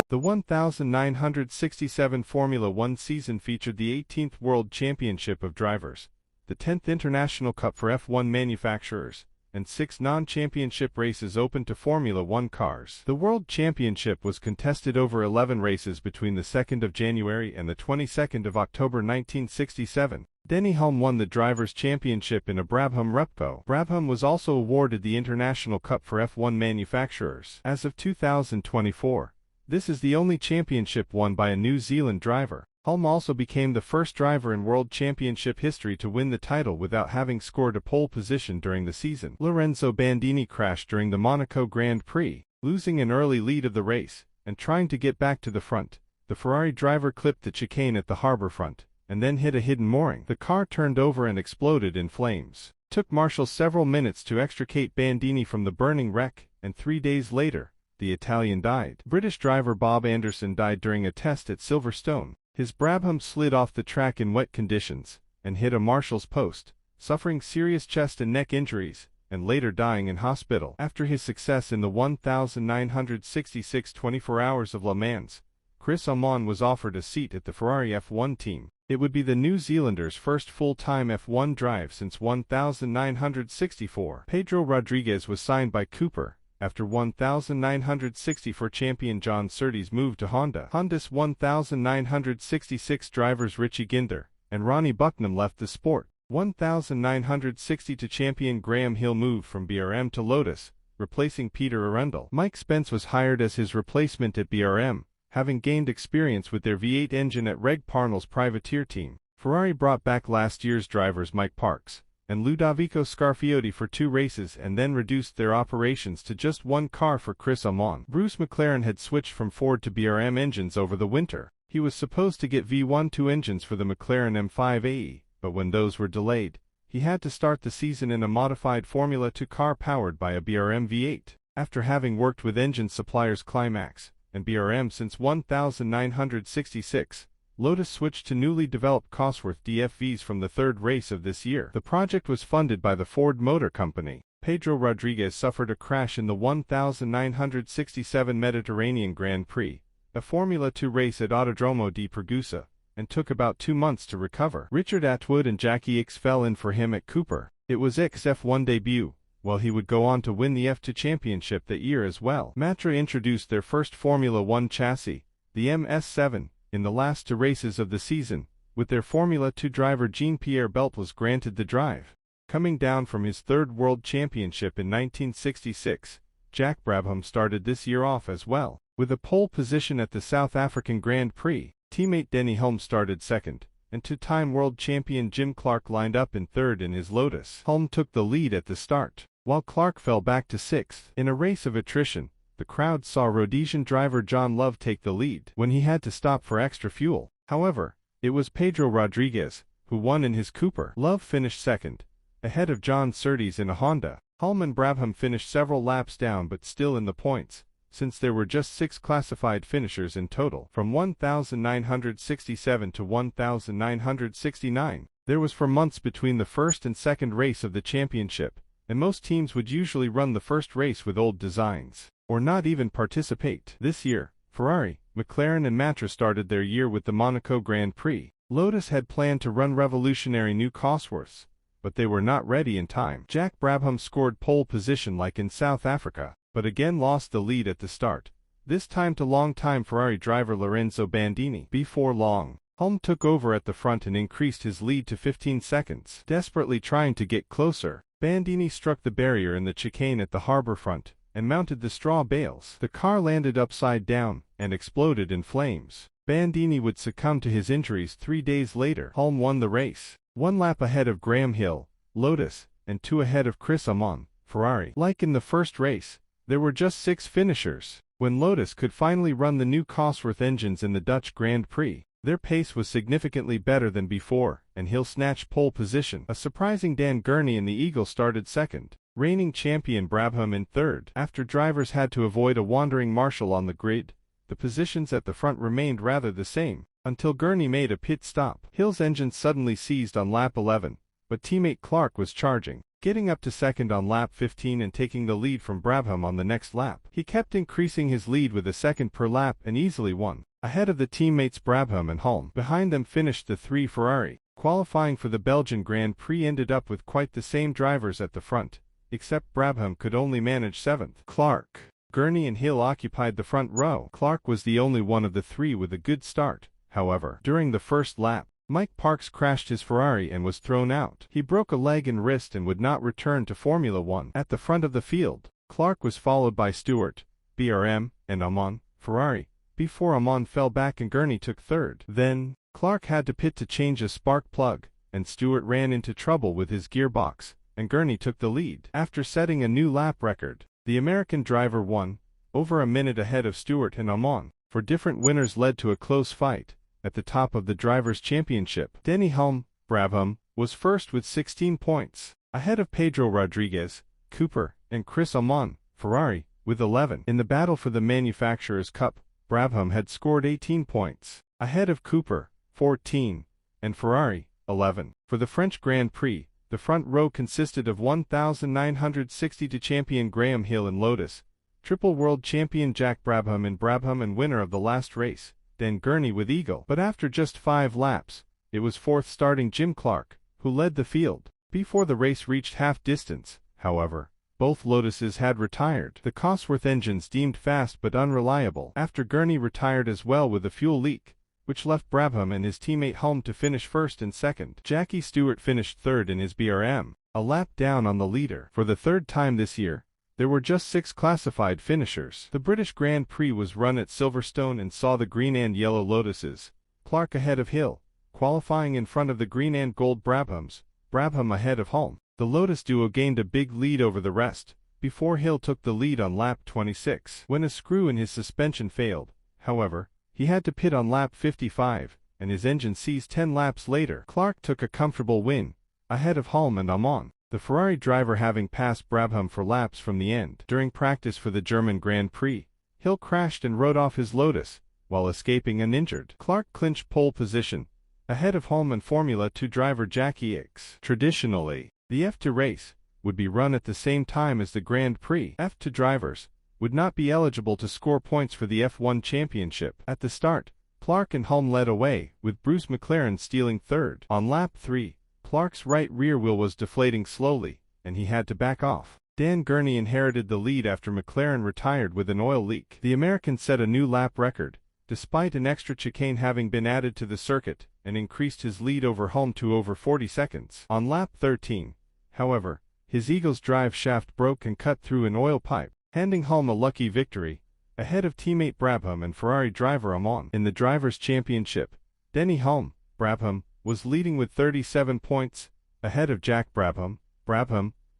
The 1967 Formula One season featured the 18th World Championship of Drivers, the 10th International Cup for F1 manufacturers, and 6 non-championship races open to Formula One cars. The World Championship was contested over 11 races between the 2nd of January and the 22nd of October 1967. Denny Hulme won the Drivers' Championship in a Brabham-Repco. Brabham was also awarded the International Cup for F1 manufacturers. As of 2024, this is the only championship won by a New Zealand driver. Hulme also became the first driver in World Championship history to win the title without having scored a pole position during the season. Lorenzo Bandini crashed during the Monaco Grand Prix, losing an early lead of the race, and trying to get back to the front. The Ferrari driver clipped the chicane at the harbour front, and then hit a hidden mooring. The car turned over and exploded in flames. It took marshals several minutes to extricate Bandini from the burning wreck, and 3 days later, the Italian died. British driver Bob Anderson died during a test at Silverstone. His Brabham slid off the track in wet conditions, and hit a marshal's post, suffering serious chest and neck injuries, and later dying in hospital. After his success in the 1966 24 Hours of Le Mans, Chris Amon was offered a seat at the Ferrari F1 team. It would be the New Zealanders' first full-time F1 drive since 1964. Pedro Rodriguez was signed by Cooper after 1964 champion John Surtees moved to Honda. Honda's 1966 drivers Richie Ginther and Ronnie Bucknam left the sport. 1962 champion Graham Hill moved from BRM to Lotus, replacing Peter Arundel. Mike Spence was hired as his replacement at BRM, having gained experience with their V8 engine at Reg Parnell's privateer team. Ferrari brought back last year's drivers Mike Parks and Ludovico Scarfiotti for 2 races and then reduced their operations to just 1 car for Chris Amon. Bruce McLaren had switched from Ford to BRM engines over the winter. He was supposed to get V12 engines for the McLaren M5AE, but when those were delayed, he had to start the season in a modified Formula 2 car powered by a BRM V8. After having worked with engine suppliers Climax and BRM since 1966, Lotus switched to newly developed Cosworth DFVs from the 3rd race of this year. The project was funded by the Ford Motor Company. Pedro Rodriguez suffered a crash in the 1967 Mediterranean Grand Prix, a Formula 2 race at Autodromo di Pergusa, and took about 2 months to recover. Richard Atwood and Jackie Ickx fell in for him at Cooper. It was Ickx' F1 debut, while he would go on to win the F2 championship that year as well. Matra introduced their first Formula 1 chassis, the MS7, in the last 2 races of the season, with their Formula 2 driver Jean-Pierre Belt was granted the drive. Coming down from his 3rd World Championship in 1966, Jack Brabham started this year off as well. With a pole position at the South African Grand Prix, teammate Denny Hulme started 2nd, and 2-time world champion Jim Clark lined up in 3rd in his Lotus. Hulme took the lead at the start, while Clark fell back to 6th. In a race of attrition, the crowd saw Rhodesian driver John Love take the lead when he had to stop for extra fuel. However, it was Pedro Rodriguez who won in his Cooper. Love finished 2nd, ahead of John Surtees in a Honda. Hulme and Brabham finished several laps down but still in the points, since there were just 6 classified finishers in total. From 1967 to 1969, there was 4 months between the 1st and 2nd race of the championship, and most teams would usually run the first race with old designs, or not even participate. This year, Ferrari, McLaren and Matra started their year with the Monaco Grand Prix. Lotus had planned to run revolutionary new Cosworths, but they were not ready in time. Jack Brabham scored pole position like in South Africa, but again lost the lead at the start, this time to longtime Ferrari driver Lorenzo Bandini. Before long, Hulme took over at the front and increased his lead to 15 seconds. Desperately trying to get closer, Bandini struck the barrier in the chicane at the harbour front and mounted the straw bales. The car landed upside down and exploded in flames. Bandini would succumb to his injuries 3 days later. Hulme won the race, 1 lap ahead of Graham Hill, Lotus, and 2 ahead of Chris Amon, Ferrari. Like in the first race, there were just 6 finishers. When Lotus could finally run the new Cosworth engines in the Dutch Grand Prix, their pace was significantly better than before, and Hill snatched pole position. A surprising Dan Gurney in the Eagle started 2nd, reigning champion Brabham in 3rd. After drivers had to avoid a wandering marshal on the grid, the positions at the front remained rather the same, until Gurney made a pit stop. Hill's engine suddenly seized on lap 11, but teammate Clark was charging. getting up to second on lap 15 and taking the lead from Brabham on the next lap. He kept increasing his lead with a second per lap and easily won, ahead of the teammates Brabham and Hulme. Behind them finished the three Ferrari. Qualifying for the Belgian Grand Prix ended up with quite the same drivers at the front, except Brabham could only manage 7th. Clark, Gurney and Hill occupied the front row. Clark was the only one of the three with a good start, however. During the first lap, Mike Parks crashed his Ferrari and was thrown out. He broke a leg and wrist and would not return to Formula One. At the front of the field, Clark was followed by Stewart, Brm, and Hulme, Ferrari, before Hulme fell back and Gurney took third. Then, Clark had to pit to change a spark plug, and Stewart ran into trouble with his gearbox, and Gurney took the lead. After setting a new lap record, the American driver won, over a minute ahead of Stewart and Hulme. For different winners led to a close fight. At the top of the Drivers' Championship, Denny Hulme, Brabham, was first with 16 points, ahead of Pedro Rodriguez, Cooper, and Chris Hulme, Ferrari, with 11. In the battle for the Manufacturers' Cup, Brabham had scored 18 points, ahead of Cooper, 14, and Ferrari, 11. For the French Grand Prix, the front row consisted of 1,962 champion Graham Hill and Lotus, triple world champion Jack Brabham and winner of the last race, Dan Gurney with Eagle. But after just 5 laps, it was fourth starting Jim Clark, who led the field. Before the race reached half distance, however, both Lotuses had retired. The Cosworth engines deemed fast but unreliable. After Gurney retired as well with a fuel leak, which left Brabham and his teammate Hulme to finish first and second. Jackie Stewart finished third in his Brm, a lap down on the leader. For the third time this year, there were just 6 classified finishers. The British Grand Prix was run at Silverstone and saw the green and yellow Lotuses, Clark ahead of Hill, qualifying in front of the green and gold Brabhams, Brabham ahead of Hulme. The Lotus duo gained a big lead over the rest, before Hill took the lead on lap 26. When a screw in his suspension failed, however, he had to pit on lap 55, and his engine seized 10 laps later. Clark took a comfortable win, ahead of Hulme and Hulme, the Ferrari driver having passed Brabham for laps from the end. During practice for the German Grand Prix, Hill crashed and rode off his Lotus, while escaping uninjured. Clark clinched pole position, ahead of Hulme and Formula 2 driver Jackie Ickx. Traditionally, the F2 race would be run at the same time as the Grand Prix. F2 drivers would not be eligible to score points for the F1 championship. At the start, Clark and Hulme led away, with Bruce McLaren stealing third. On lap 3, Clark's right rear wheel was deflating slowly, and he had to back off. Dan Gurney inherited the lead after McLaren retired with an oil leak. The American set a new lap record, despite an extra chicane having been added to the circuit, and increased his lead over Hulme to over 40 seconds. On lap 13, however, his Eagle's drive shaft broke and cut through an oil pipe, handing Hulme a lucky victory, ahead of teammate Brabham and Ferrari driver Hulme. In the Drivers' Championship, Denny Hulme, Brabham, was leading with 37 points, ahead of Jack Brabham,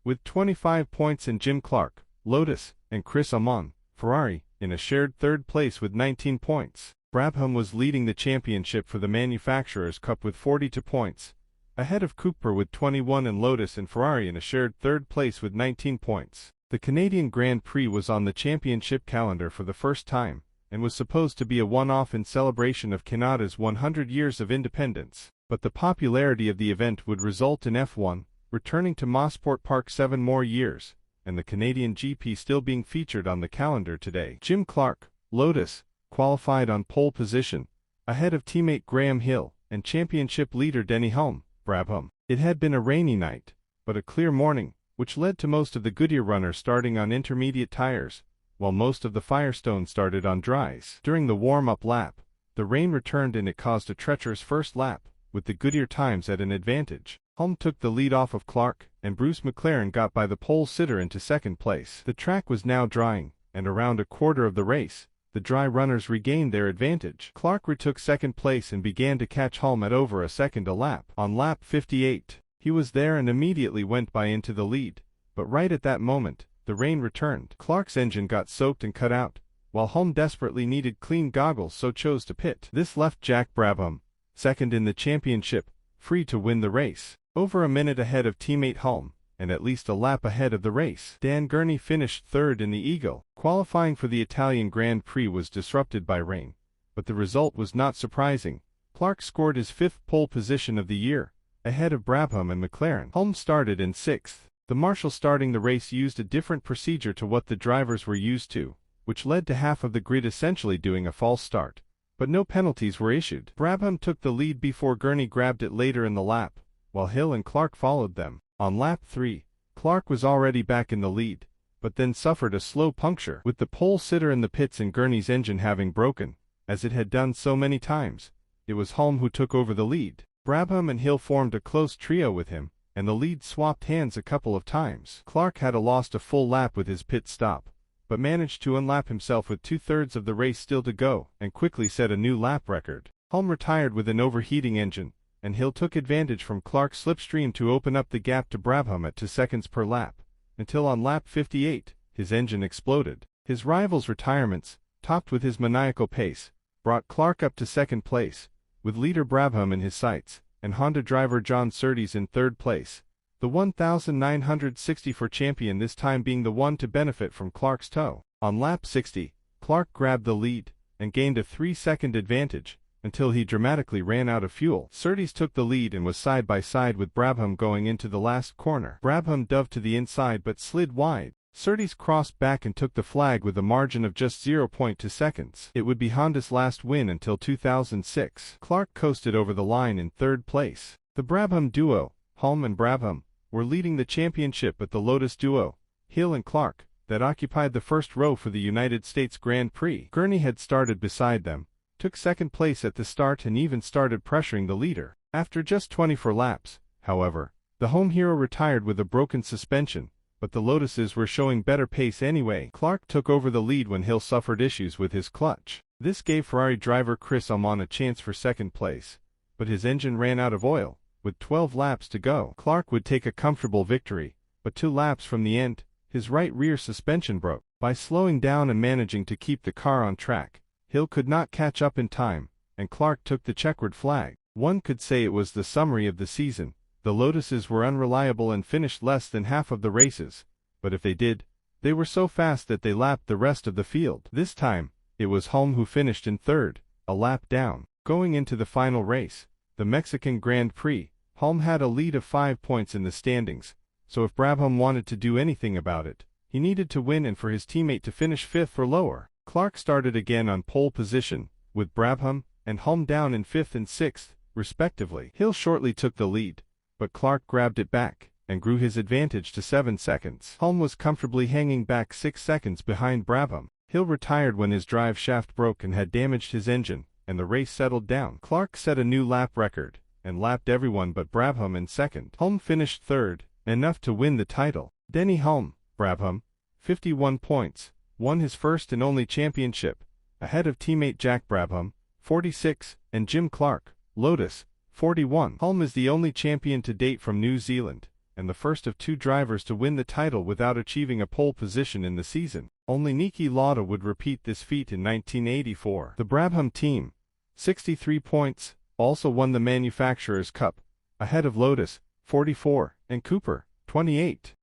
with 25 points and Jim Clark, Lotus, and Chris Hulme, Ferrari, in a shared third place with 19 points. Brabham was leading the championship for the Manufacturers' Cup with 42 points, ahead of Cooper with 21 and Lotus and Ferrari in a shared third place with 19 points. The Canadian Grand Prix was on the championship calendar for the first time, and was supposed to be a one-off in celebration of Canada's 100 years of independence. But the popularity of the event would result in F1 returning to Mosport Park 7 more years, and the Canadian GP still being featured on the calendar today. Jim Clark, Lotus, qualified on pole position, ahead of teammate Graham Hill, and championship leader Denny Hulme, Brabham. It had been a rainy night, but a clear morning, which led to most of the Goodyear runners starting on intermediate tires, while most of the Firestone started on dries. During the warm-up lap, the rain returned and it caused a treacherous first lap, with the Goodyear times at an advantage. Hulme took the lead off of Clark, and Bruce McLaren got by the pole sitter into second place. The track was now drying, and around a quarter of the race, the dry runners regained their advantage. Clark retook second place and began to catch Hulme at over a second a lap. On lap 58, he was there and immediately went by into the lead, but right at that moment, the rain returned. Clark's engine got soaked and cut out, while Hulme desperately needed clean goggles so chose to pit. This left Jack Brabham, second in the championship, free to win the race. Over a minute ahead of teammate Hulme, and at least a lap ahead of the race. Dan Gurney finished third in the Eagle. Qualifying for the Italian Grand Prix was disrupted by rain, but the result was not surprising. Clark scored his 5th pole position of the year, ahead of Brabham and McLaren. Hulme started in 6th, The marshal starting the race used a different procedure to what the drivers were used to, which led to half of the grid essentially doing a false start. But no penalties were issued. Brabham took the lead before Gurney grabbed it later in the lap, while Hill and Clark followed them. On lap 3, Clark was already back in the lead, but then suffered a slow puncture, with the pole sitter in the pits and Gurney's engine having broken, as it had done so many times. It was Hulme who took over the lead. Brabham and Hill formed a close trio with him, and the lead swapped hands a couple of times. Clark had lost a full lap with his pit stop, but managed to unlap himself with 2/3 of the race still to go, and quickly set a new lap record. Hulme retired with an overheating engine, and Hill took advantage from Clark's slipstream to open up the gap to Brabham at 2 seconds per lap, until on lap 58, his engine exploded. His rival's retirements, topped with his maniacal pace, brought Clark up to second place, with leader Brabham in his sights, and Honda driver John Surtees in third place. The 1964 champion this time being the one to benefit from Clark's tow. On lap 60, Clark grabbed the lead, and gained a 3-second advantage, until he dramatically ran out of fuel. Surtees took the lead and was side by side with Brabham going into the last corner. Brabham dove to the inside but slid wide. Surtees crossed back and took the flag with a margin of just 0.2 seconds. It would be Honda's last win until 2006. Clark coasted over the line in third place. The Brabham duo, Hulme and Brabham, were leading the championship, but the Lotus duo, Hill and Clark, that occupied the first row for the United States Grand Prix. Gurney had started beside them, took second place at the start and even started pressuring the leader. After just 24 laps, however, the home hero retired with a broken suspension, but the Lotuses were showing better pace anyway. Clark took over the lead when Hill suffered issues with his clutch. This gave Ferrari driver Chris Hulme a chance for second place, but his engine ran out of oil. With 12 laps to go, Clark would take a comfortable victory, but 2 laps from the end, his right rear suspension broke. By slowing down and managing to keep the car on track, Hill could not catch up in time, and Clark took the checkered flag. One could say it was the summary of the season. The Lotuses were unreliable and finished less than half of the races, but if they did, they were so fast that they lapped the rest of the field. This time, it was Hulme who finished in third, a lap down. Going into the final race, the Mexican Grand Prix, Hulme had a lead of 5 points in the standings, so if Brabham wanted to do anything about it, he needed to win and for his teammate to finish 5th or lower. Clark started again on pole position, with Brabham and Hulme down in 5th and 6th, respectively. Hill shortly took the lead, but Clark grabbed it back, and grew his advantage to 7 seconds. Hulme was comfortably hanging back 6 seconds behind Brabham. Hill retired when his drive shaft broke and had damaged his engine, and the race settled down. Clark set a new lap record, and lapped everyone but Brabham in second. Hulme finished third, enough to win the title. Denny Hulme, Brabham, 51 points, won his first and only championship, ahead of teammate Jack Brabham, 46, and Jim Clark, Lotus, 41. Hulme is the only champion to date from New Zealand, and the first of 2 drivers to win the title without achieving a pole position in the season. Only Niki Lauda would repeat this feat in 1984. The Brabham team, 63 points, also won the Manufacturers' Cup, ahead of Lotus, 44, and Cooper, 28.